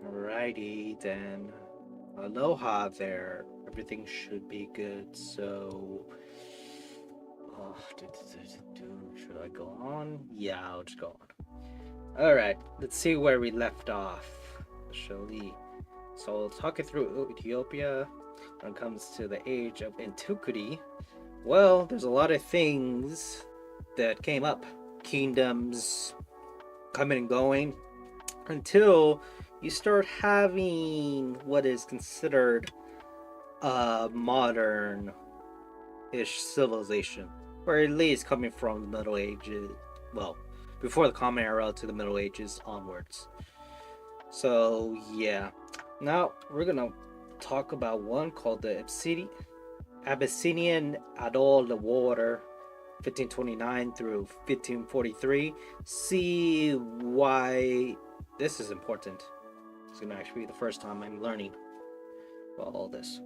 Alrighty then. Aloha there. Everything should be good. So, should I go on? Yeah, I'll just go on. Alright, let's see where we left off. Shall we? So, I'll talk you through Ethiopia when it comes to the age of antiquity. Well, there's a lot of things that came up. Kingdoms coming and going until you start having what is considered a modern ish civilization, or at least coming from the Middle Ages. Well, before the Common Era to the Middle Ages onwards. So, yeah. Now, we're gonna talk about one called the Abyssinian Adol the Water 1529 through 1543. See why this is important. It's gonna actually be the first time I'm learning about all this.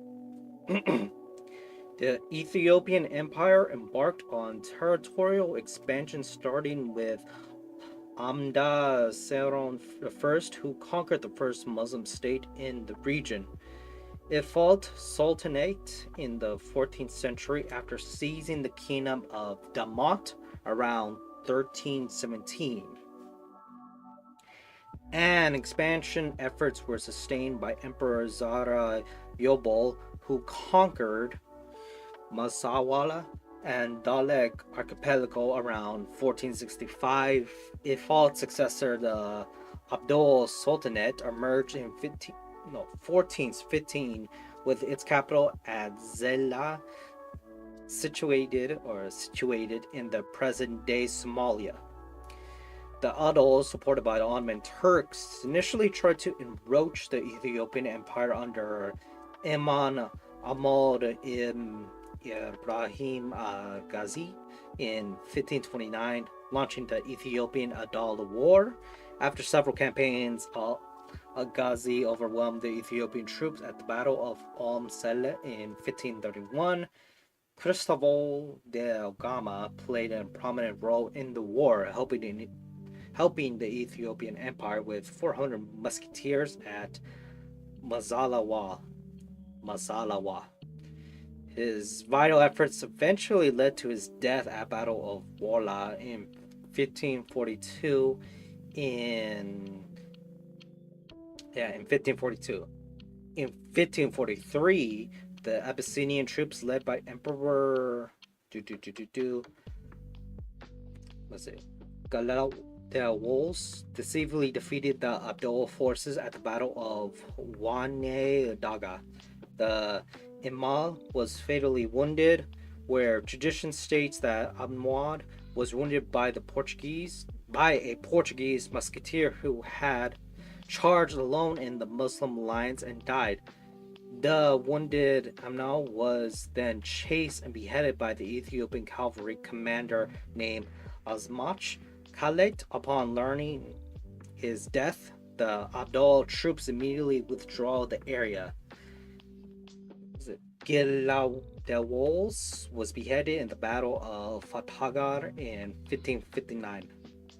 The Ethiopian Empire embarked on territorial expansion starting with Amda Seron I, who conquered the first Muslim state in the region. It fell sultanate in the 14th century after seizing the kingdom of Damat around 1317. And expansion efforts were sustained by Emperor Zara Yobol, who conquered Masawala and Dalek archipelago around 1465. Ifal's successor, the Abdul Sultanate, emerged in 1415 with its capital at Zela, situated in the present-day Somalia. The Aduls, supported by the Ottoman Turks, initially tried to encroach the Ethiopian Empire under Imam Ahmad ibn Ibrahim Ghazi in 1529, launching the Ethiopian Adal War. After several campaigns, Ghazi overwhelmed the Ethiopian troops at the Battle of Sele in 1531. Cristobal de Gama played a prominent role in the war, helping the Ethiopian Empire with 400 musketeers at Mazalawa. His vital efforts eventually led to his death at Battle of Wola in 1542. In 1542. In 1543, the Abyssinian troops led by Emperor Galal the Wolves decisively defeated the Abdul forces at the Battle of Wane Daga. The Imal was fatally wounded, where tradition states that Ahmad was wounded by a Portuguese musketeer who had charged alone in the Muslim lines and died. The wounded Amnal was then chased and beheaded by the Ethiopian cavalry commander named Azmach Khaled. Upon learning his death, the Abdul troops immediately withdraw the area. Gilawdewols was beheaded in the Battle of Fatagar in 1559.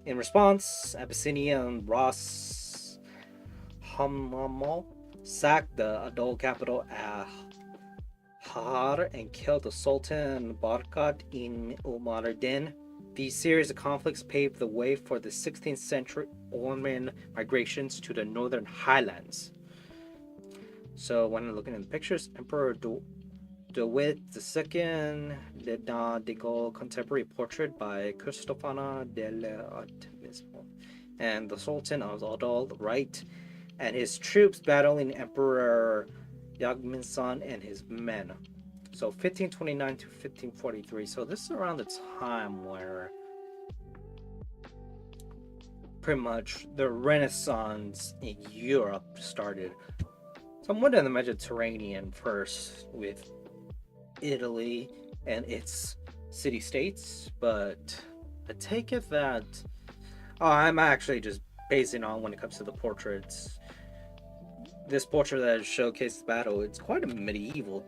In response, Abyssinian Ras Hamamal sacked the Adol capital Har and killed the Sultan Barkat in Umaruddin. These series of conflicts paved the way for the 16th century Ottoman migrations to the northern highlands. So when looking at the pictures, Emperor DeWitt II did not decode contemporary portrait by Cristofana dell'Ottimismo, and the Sultan of Adol right, and his troops battling Emperor Yagminsan and his men. So 1529 to 1543. So this is around the time where pretty much the Renaissance in Europe started. Somewhat in the Mediterranean first, with Italy and its city-states, but I take it that I'm actually just basing on when it comes to the portraits. This portrait that showcases battle, it's quite a medieval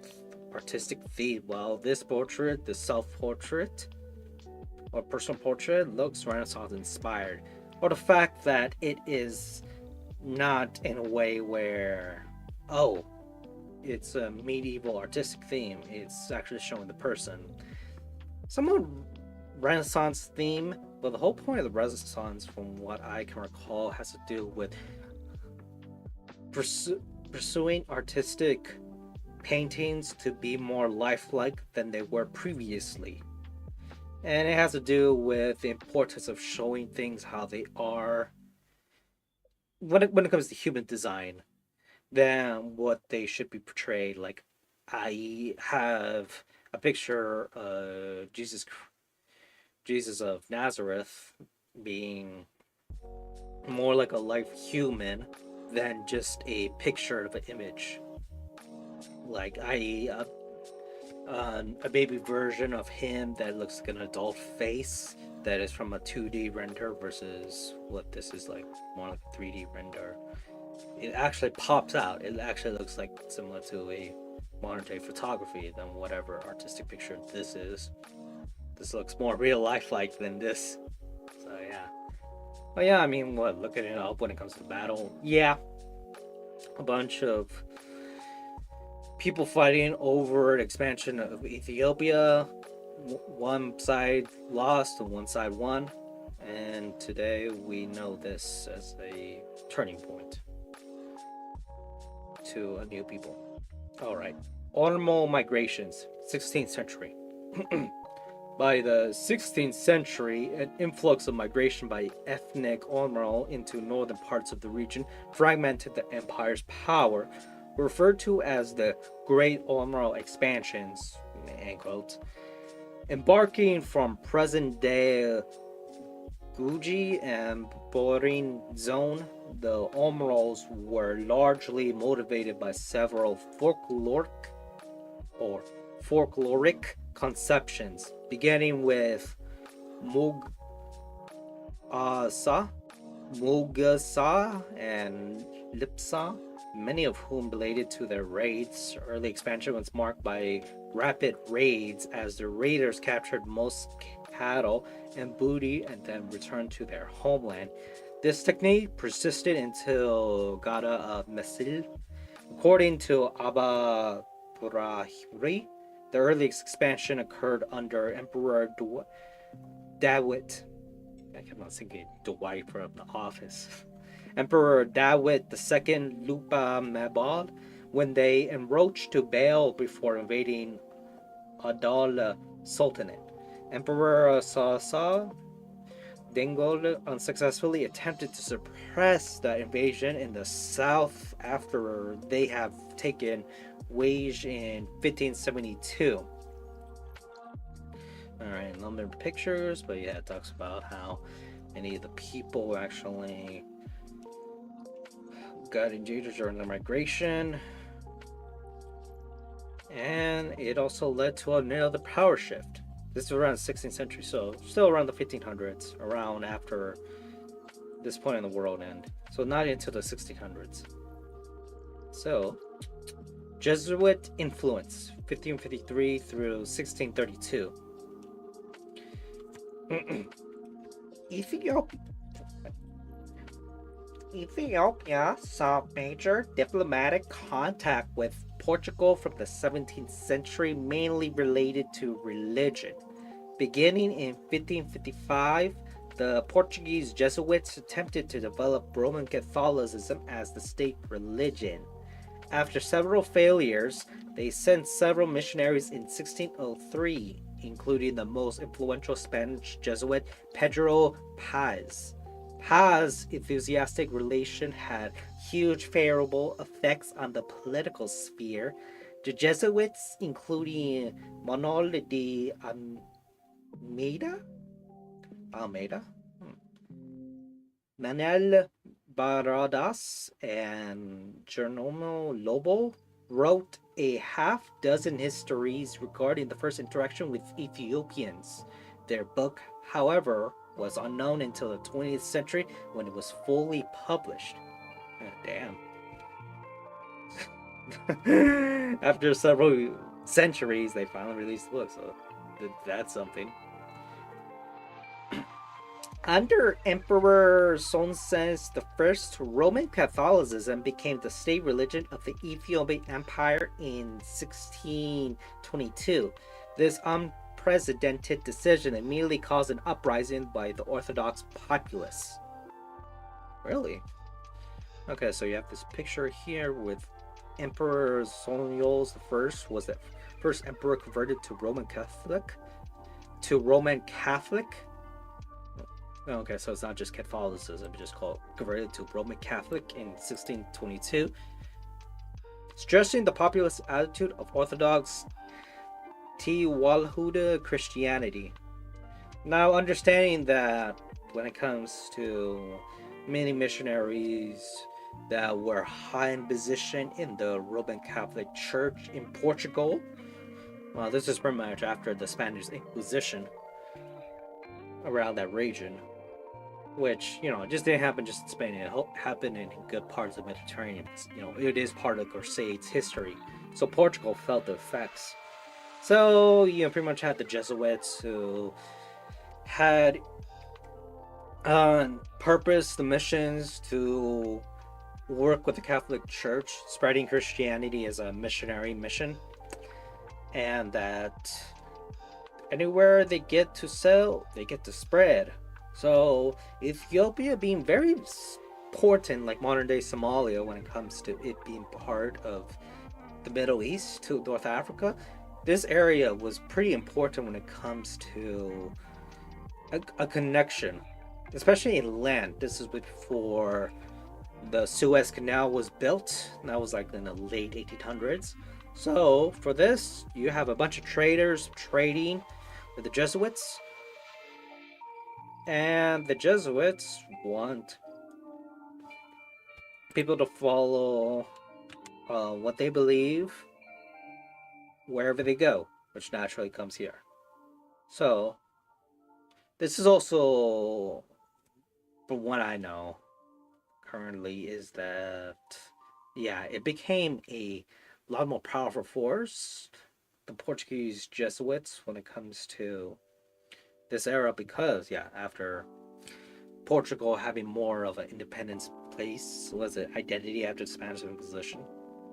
artistic theme. While this portrait, the self-portrait or personal portrait, looks Renaissance inspired. Or the fact that it is not in a way where, oh, it's a medieval artistic theme. It's actually showing the person. Somewhat Renaissance theme, but the whole point of the Renaissance, from what I can recall, has to do with pursuing artistic paintings to be more lifelike than they were previously. And it has to do with the importance of showing things how they are when it comes to human design than what they should be portrayed. Like, I have a picture of Jesus of Nazareth being more like a life human than just a picture of an image. Like, a baby version of him that looks like an adult face that is from a 2D render versus what this is like, more like a 3D render. It actually pops out. It actually looks like similar to a modern day photography than whatever artistic picture this is. This looks more real life like than this. So yeah. But yeah, I mean, what, looking it up when it comes to battle, yeah, a bunch of people fighting over the expansion of Ethiopia. One side lost and one side won, and today we know this as a turning point to a new people. All right, Oromo migrations, 16th century. By the 16th century, an influx of migration by ethnic Oromo into northern parts of the region fragmented the empire's power, referred to as the Great Oromo Expansions, end quote. Embarking from present-day Guji and Borin zone, the Omros were largely motivated by several folkloric conceptions, beginning with Mugasa, and Lipsa, many of whom related to their raids. Early expansion was marked by rapid raids as the raiders captured most cattle and booty and then returned to their homeland. This technique persisted until Gada of Mesil. According to Abba Burahri, the earliest expansion occurred under Emperor Dawit. I kept on thinking Dwight from The Office. Emperor Dawit II Lupa Mabal, when they encroached to Baal before invading Adal Sultanate. Emperor Sasa Dengol unsuccessfully attempted to suppress the invasion in the south after they have taken Wage in 1572. Alright, number of pictures, but yeah, it talks about how many of the people actually got engaged during the migration. And it also led to another power shift. This is around the 16th century, so still around the 1500s, around after this point in the world end. So not into the 1600s. So, Jesuit influence, 1553 through 1632. Ethiopia saw major diplomatic contact with Portugal from the 17th century, mainly related to religion. Beginning in 1555, the Portuguese Jesuits attempted to develop Roman Catholicism as the state religion. After several failures, they sent several missionaries in 1603, including the most influential Spanish Jesuit, Pedro Paz. Paz's enthusiastic relation had huge favorable effects on the political sphere. The Jesuits, including Manuel de Almeida, Manuel Baradas, and Geronimo Lobo, wrote a half dozen histories regarding the first interaction with Ethiopians. Their book, however, was unknown until the 20th century when it was fully published. Damn. After several centuries, they finally released the book, so that's something. Under Emperor Sonses I, Roman Catholicism became the state religion of the Ethiopian Empire in 1622. This unprecedented decision immediately caused an uprising by the Orthodox populace. Really? Okay, so you have this picture here with Emperor Sonyols I was the first emperor converted to Roman Catholic. Okay, so it's not just Catholicism, it's just called converted to Roman Catholic in 1622, stressing the populist attitude of Orthodox Tewahedo Christianity. Now, understanding that when it comes to many missionaries that were high in position in the Roman Catholic Church in Portugal, well, this is pretty much after the Spanish Inquisition around that region, which, it just didn't happen just in Spain. It happened in good parts of the Mediterranean. It is part of Crusades history. So Portugal felt the effects. So, pretty much had the Jesuits who had purpose the missions to work with the Catholic Church, spreading Christianity as a missionary mission. And that anywhere they get to sell, they get to spread. So Ethiopia being very important, like modern day Somalia, when it comes to it being part of the Middle East to North Africa, this area was pretty important when it comes to a connection, especially in land. This is before the Suez Canal was built. That was like in the late 1800s. So for this, you have a bunch of traders trading with the Jesuits, and the Jesuits want people to follow what they believe wherever they go, which naturally comes here. So this is also, from what I know currently, is that it became a lot more powerful force, the Portuguese Jesuits, when it comes to this era, because after Portugal having more of an independence place, was it identity after the Spanish Inquisition.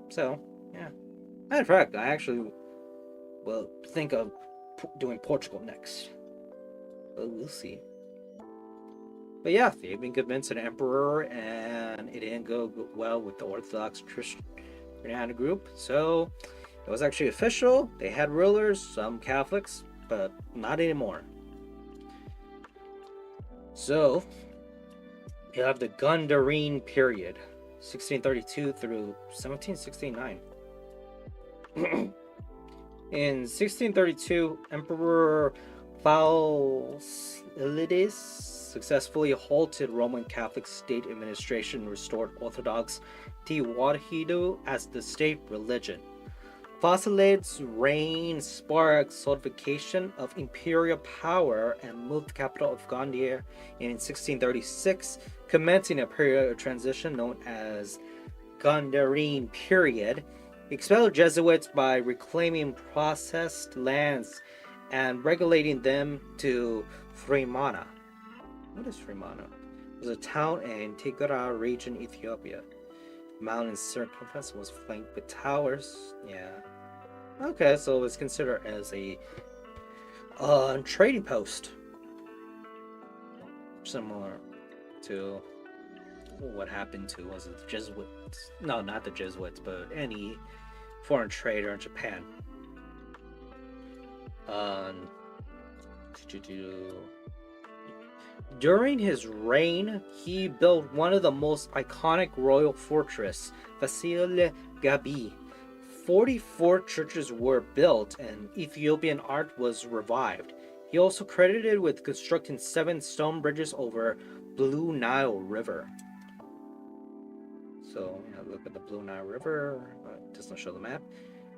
So matter of fact, I actually will think of doing Portugal next, but we'll see. But they've been convinced an emperor, and it didn't go well with the Orthodox Christian group, so it was actually official. They had rulers, some Catholics, but not anymore. So you have the Gundarine period, 1632 through 1769. In 1632, Emperor Fasilides successfully halted Roman Catholic state administration and restored Orthodox Tewahedo as the state religion. Fasilides' reign sparked solidification of imperial power and moved the capital of Gondar in 1636, commencing a period of transition known as Gundarine period. He expelled Jesuits by reclaiming processed lands and regulating them to Fremana. What is Fremana? It was a town in Tigray region, Ethiopia. The mountain's circumference was flanked with towers. Okay, so it was considered as a trading post, similar to what happened to, was it the Jesuits? No, not the Jesuits, but any foreign trader in Japan. During his reign, he built one of the most iconic royal fortresses, Vasile Gabi. 44 churches were built, and Ethiopian art was revived. He also credited with constructing 7 stone bridges over Blue Nile River. So, look at the Blue Nile River. It doesn't show the map.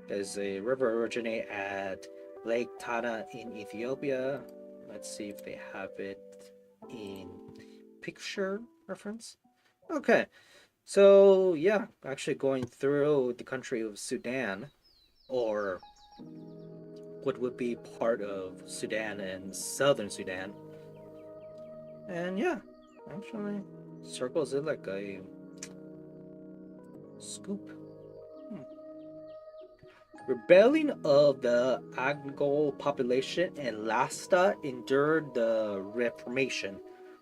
There's a river originate at Lake Tana in Ethiopia. Let's see if they have it in picture reference. Okay, So yeah, actually going through the country of Sudan, or what would be part of Sudan and southern Sudan. And yeah, actually circles it like a scoop. Hmm. Rebellion of the Angol population in Lasta endured the Reformation.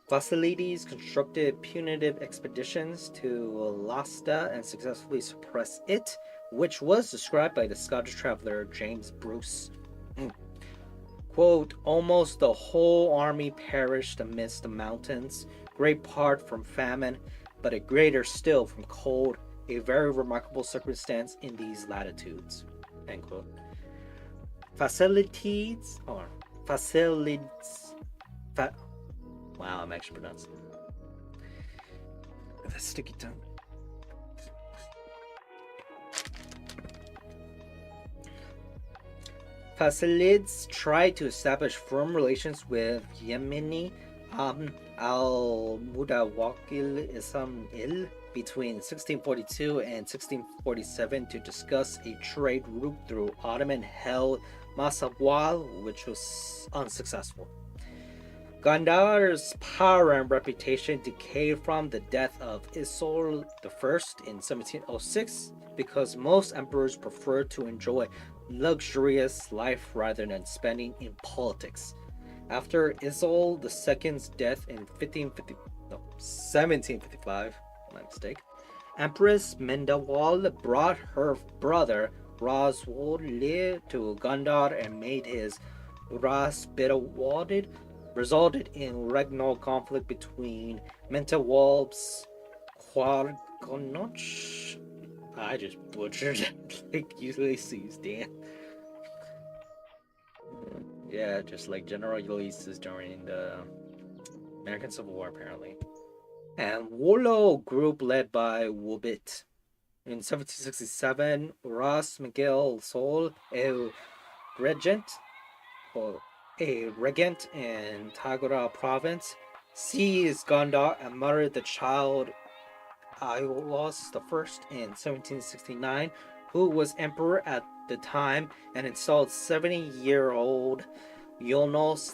Facilities constructed punitive expeditions to Lasta and successfully suppressed it, which was described by the Scottish traveler James Bruce. Mm. Quote, almost the whole army perished amidst the mountains, great part from famine, but a greater still from cold, a very remarkable circumstance in these latitudes. End quote. Facilities or facilities. Fa- wow, I'm actually pronouncing the sticky tongue. Fasilids tried to establish firm relations with Yemeni al-Mutawakil Ismail between 1642 and 1647 to discuss a trade route through Ottoman-held Massawa, which was unsuccessful. Gandar's power and reputation decayed from the death of Isol I in 1706 because most emperors preferred to enjoy luxurious life rather than spending in politics. After Isol II's death in 1755, my mistake, Empress Mendawal brought her brother Raswali to Gandhar and made his Ras Bidawadid, resulted in regional conflict between Mentawal's Kwargonoch. I just butchered it like Ulysses, damn. Yeah, just like General Ulysses during the American Civil War, apparently. And Warlow group led by Wubit. In 1767, Ras Miguel Sol, regent, or a regent in Tagara province, seized Gondar and murdered the child Aiolos I in 1769, who was emperor at the time, and installed 70-year-old Yonos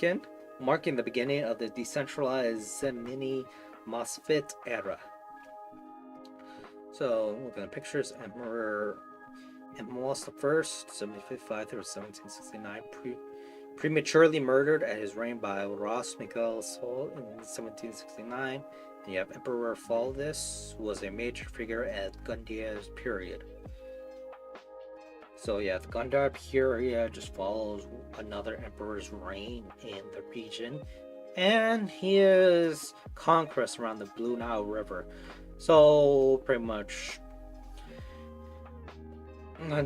II, marking the beginning of the decentralized Zemini Mosfet era. So, looking at pictures, Emperor Amos I, 1755 through 1769, prematurely murdered at his reign by Ras Miguel Sol in 1769. And you have Emperor Faldis, who was a major figure at Gundia's period. So yeah, the Gundar period just follows another emperor's reign in the region, and his conquest around the Blue Nile River. So pretty much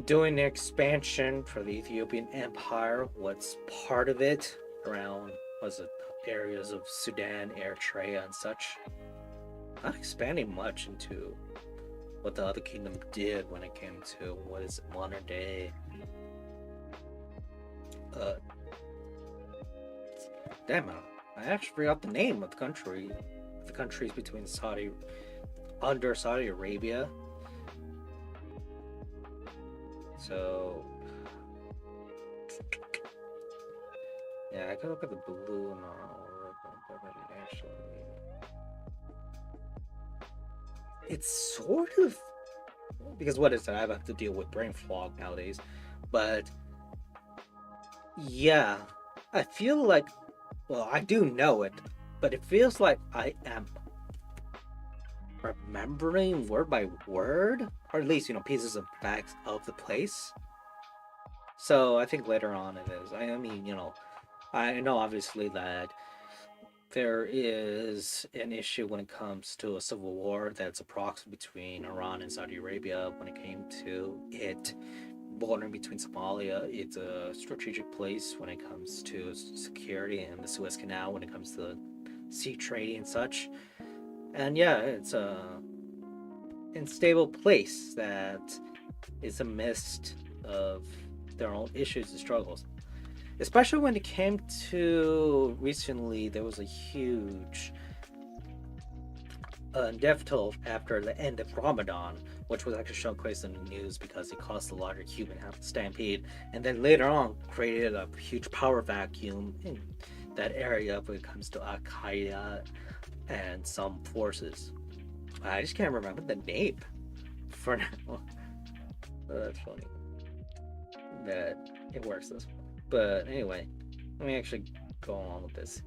doing the expansion for the Ethiopian Empire. What's part of it around was it areas of Sudan, Eritrea, and such. Not expanding much into what the other kingdom did when it came to what is modern day. Damn it! I actually forgot the name of the country. The countries between under Saudi Arabia. So yeah, I could look at the blue Nile, actually. It's sort of because what is it? I have to deal with brain fog nowadays, but yeah, I feel like, well, I do know it, but it feels like I am remembering word by word, or at least pieces of facts of the place. So I think later on it is. I mean, I know obviously that there is an issue when it comes to a civil war that's a proxy between Iran and Saudi Arabia when it came to it bordering between Somalia. It's a strategic place when it comes to security and the Suez Canal when it comes to sea trading and such. And yeah, it's a unstable place that is amidst of their own issues and struggles. Especially when it came to recently, there was a huge inevitable after the end of Ramadan, which was actually shown quite in the news because it caused a larger human stampede, and then later on created a huge power vacuum in that area when it comes to Al Qaeda and some forces. I just can't remember the name for now. That's funny that it works this way. But anyway, let me actually go on with this.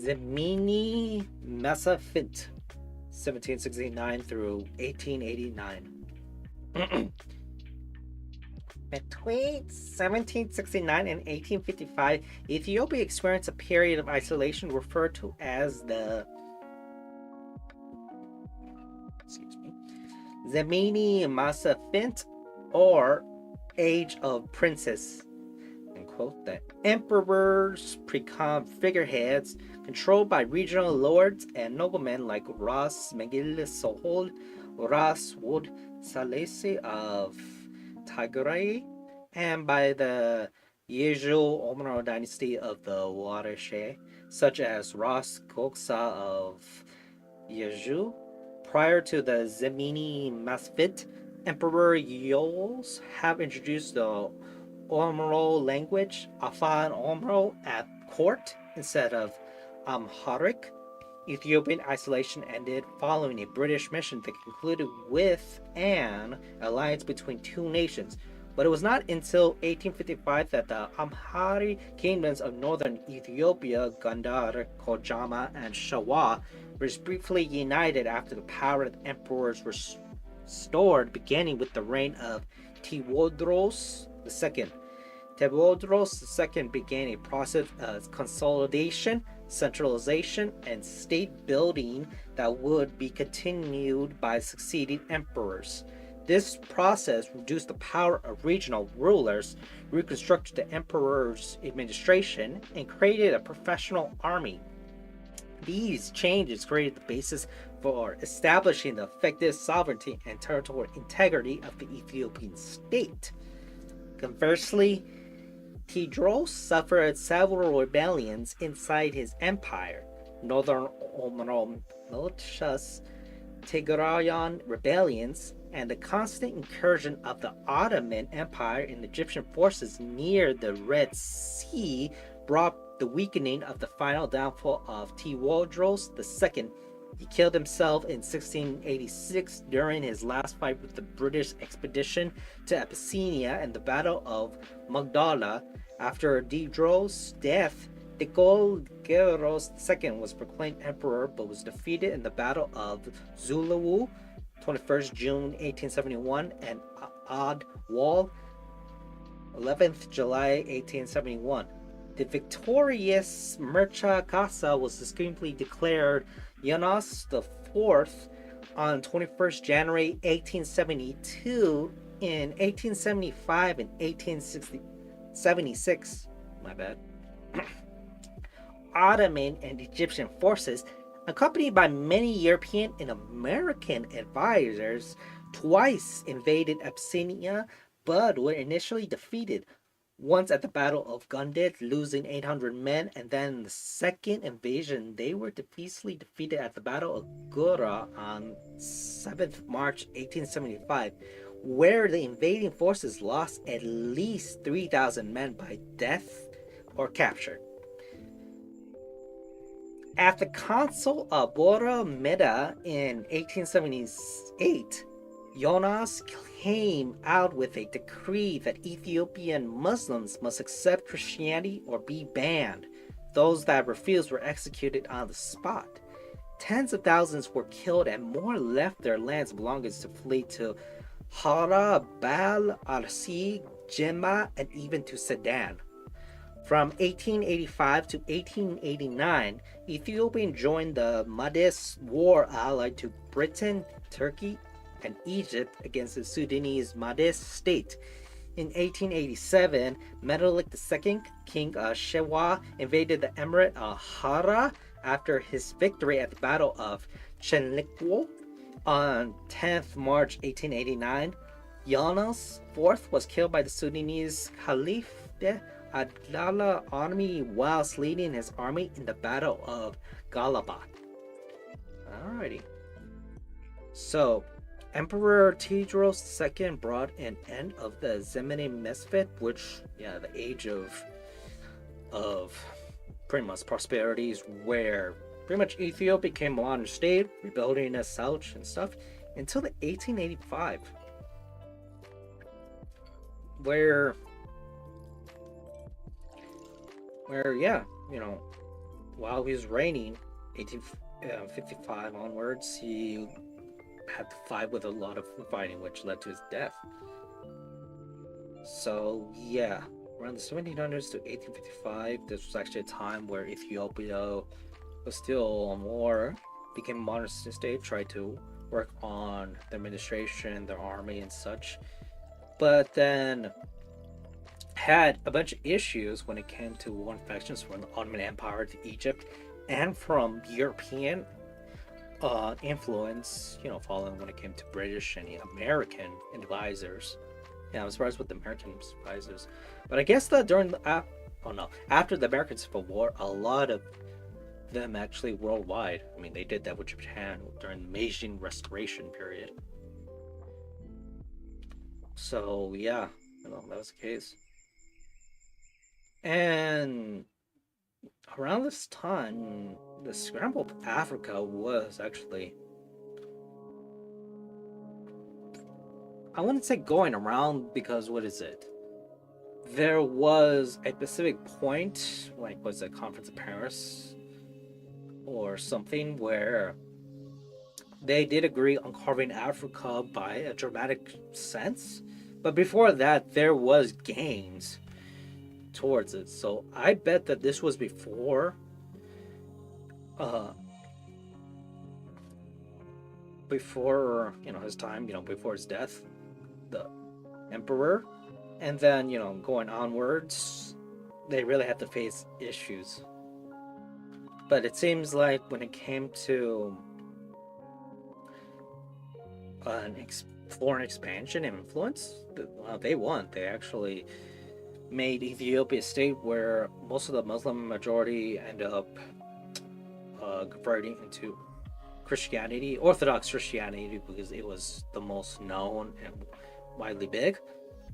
Zemini Masafint, 1769 through 1889. Between 1769 and 1855, Ethiopia experienced a period of isolation referred to as the Zemini Masafint, or Age of Princes. Quote, the emperors become figureheads controlled by regional lords and noblemen like Ras Megil Sohol, Ras Wood Salese of Tigray, and by the Yeju Omro dynasty of the Watershed, such as Ras Goksa of Yeju. Prior to the Zemini Masfit, Emperor Yols have introduced the Omro language, Afan Omro, at court instead of Amharic. Ethiopian isolation ended following a British mission that concluded with an alliance between two nations. But it was not until 1855 that the Amhari kingdoms of northern Ethiopia, Gondar, Kojama, and Shawa, were briefly united after the power of the emperors was restored, beginning with the reign of Tewodros II. Tewodros II began a process of consolidation, centralization, and state building that would be continued by succeeding emperors. This process reduced the power of regional rulers, reconstructed the emperor's administration, and created a professional army. These changes created the basis for establishing the effective sovereignty and territorial integrity of the Ethiopian state. Conversely, Tewodros suffered several rebellions inside his empire. Northern Omro militias, Tigrayan rebellions, and the constant incursion of the Ottoman Empire and Egyptian forces near the Red Sea brought the weakening of the final downfall of Tewodros II. He killed himself in 1686 during his last fight with the British expedition to Abyssinia in the Battle of Magdala. After Tewodros' death, Tewodros II was proclaimed emperor but was defeated in the Battle of Zuluwu, 21st June 1871, and Adwal, 11th July 1871. The victorious Mircha Kasa was subsequently declared Yonas IV on 21st January 1872. In 1875 and 1876, Ottoman and Egyptian forces, accompanied by many European and American advisors, twice invaded Abyssinia but were initially defeated. Once at the Battle of Gundit, losing 800 men, and then the second invasion, they were defeatedly defeated at the Battle of Gura on 7th March 1875, where the invading forces lost at least 3,000 men by death or capture. At the Council of Bora Meda in 1878, Yonas came out with a decree that Ethiopian Muslims must accept Christianity or be banned. Those that refused were executed on the spot. Tens of thousands were killed and more left their lands belongings to flee to Hara, Bal, Arsi, Jimma, and even to Sudan. From 1885 to 1889, Ethiopia joined the Mahdist War allied to Britain, Turkey, and Egypt against the Sudanese Mahdist state. In 1887, Menelik II, king of Shewa, invaded the emirate of Hara after his victory at the Battle of Chenlikwo on 10th March 1889. Yonas IV was killed by the Sudanese Caliph Abdallah army whilst leading his army in the Battle of Galabat. Alrighty. So, Emperor Tewodros II brought an end of the Zemene Mesfit, which, yeah, the age of pretty much prosperities, where pretty much Ethiopia became a modern state, rebuilding as such and stuff, until the 1885, where yeah, while he was reigning, 1855 onwards, he had to fight with a lot of fighting, which led to his death. So yeah, around the 1700s to 1855, this was actually a time where Ethiopia was still on war, became a modern state, tried to work on their administration, their army, and such, but then had a bunch of issues when it came to warring factions from the Ottoman Empire to Egypt, and from European influence, following when it came to British and American advisors. Yeah, I was surprised with the American advisors, but I guess that during the after the American Civil War, a lot of them actually worldwide. I mean, they did that with Japan during the Meiji Restoration period. So yeah, that was the case. And around this time, the scramble of Africa was actually, I wouldn't say going around, because what is it? There was a specific point, like was it Conference of Paris or something, where they did agree on carving Africa by a dramatic sense. But before that, there was gains towards it. So I bet that this was before his time, before his death, the emperor. And then, going onwards, they really had to face issues. But it seems like when it came to foreign expansion and influence, they won. They actually made Ethiopia a state where most of the Muslim majority ended up converting into Christianity, Orthodox Christianity, because it was the most known and widely big.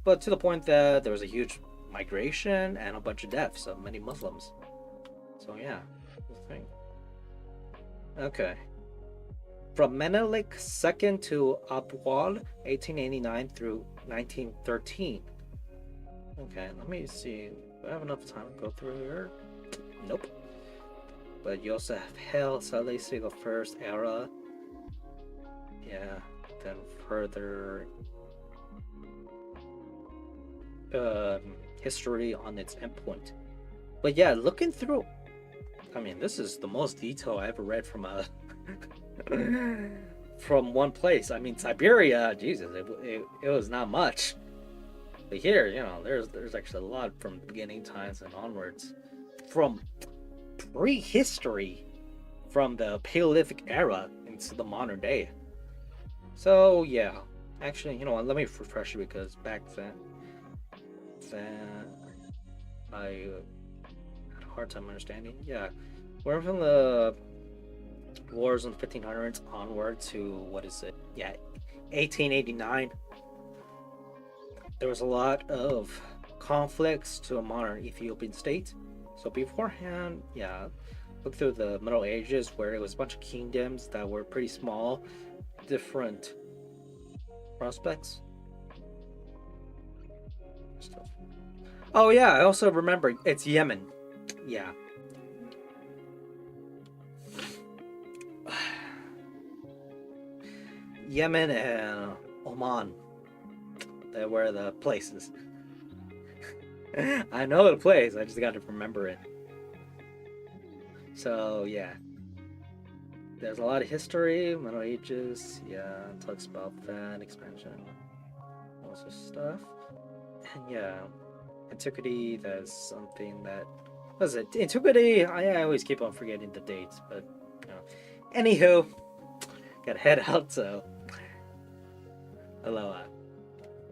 But to the point that there was a huge migration and a bunch of deaths of many Muslims. So yeah, that's the thing. Okay. From Menelik II to Abwal, 1889 through 1913. Okay, let me see. Do I have enough time to go through here? Nope. But you also have Haile Selassie the First era. Yeah, then further history on its endpoint. But yeah, looking through, I mean, this is the most detail I ever read from a from one place. I mean, Siberia, Jesus, it was not much. But here, there's actually a lot from the beginning times and onwards, from prehistory, from the Paleolithic era into the modern day. So yeah, actually, let me refresh you, because back then I had a hard time understanding. Yeah, we're from the wars in the 1500s onward to, what is it? Yeah, 1889. There was a lot of conflicts to a modern Ethiopian state. So beforehand, yeah, look through the Middle Ages, where it was a bunch of kingdoms that were pretty small, different prospects. Stuff. Oh yeah, I also remember it's Yemen. Yeah. Yemen and Oman. They were the places. I know the place, I just got to remember it. So yeah, there's a lot of history, Middle Ages. Yeah, it talks about that expansion, also stuff. And yeah, antiquity. That's something that, what is it? Antiquity. I always keep on forgetting the dates, but anywho, gotta head out. So, aloha.